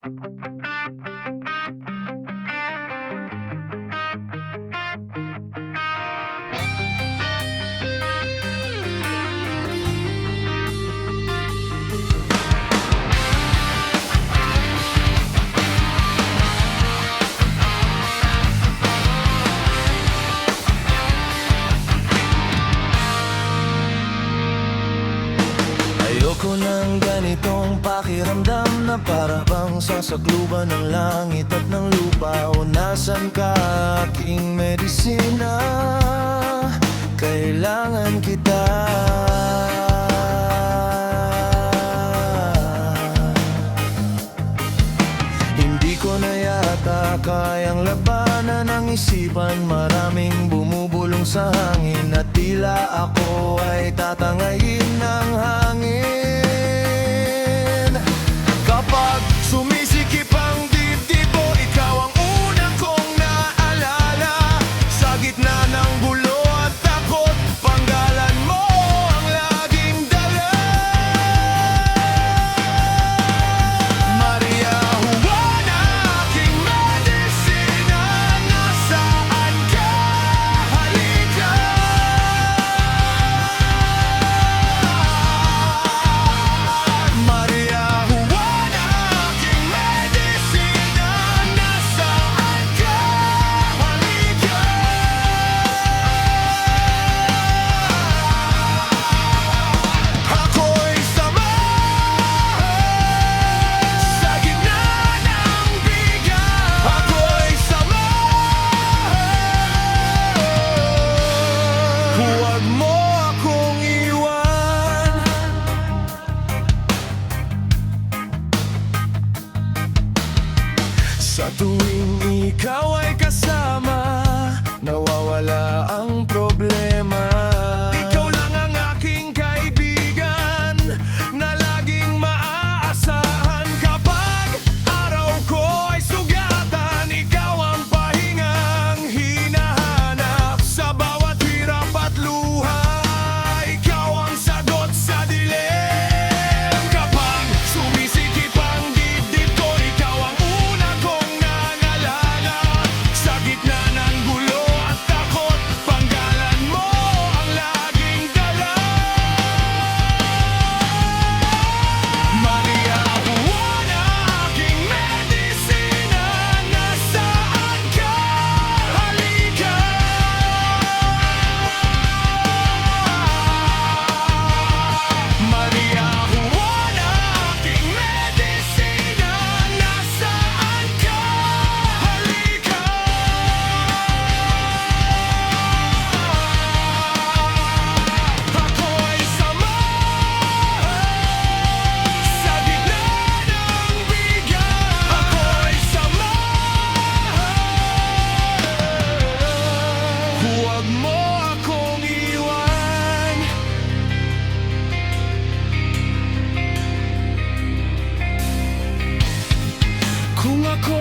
Ayoko ng ganitong pakiramdam na para bang sasakluban ng langit at ng lupa. O nasan ka, aking medisina? Kailangan kita. Hindi ko na yata kayang labanan ang isipan. Maraming bumubulong sa hangin at tila ako ay tatangayin ng hangin. Kapag sumisikip ang dibdib mo, ikaw ang una kong naalala. Sa gitna ng gulo at takot, panggalan mo ang laging dala. Maria Juana, aking medisina, nasaan ka? Halika. Maria Juana, aking medisina, nasaan ka? Halika. Ako'y sama sa gitna ng bigat. Ako'y sama. Huwag mo akong iwan. Sa tuwing ikaw ay kasama, nawawala ang problema. Ikaw lang ang aking kaibigan na laging maaasahan. Kapag araw ko ay sugatan, ikaw ang pahingang hinahanap. Sa bawat hirap at luha, ikaw ang sagot sa dilim. Kapag sumisikip ang dibdib ko, ikaw ang una kong nangalaga. Sa gitna ng gulo at takot, panggalan mo ang laging dala. Maria Juana, aking medisina, nasaan ka? Halika. Maria Juana, aking medisina, nasaan ka? Halika. Ako'y sama sa gitna ng bigat. Ako'y sama. Huwag mo akong iwan. Kung ako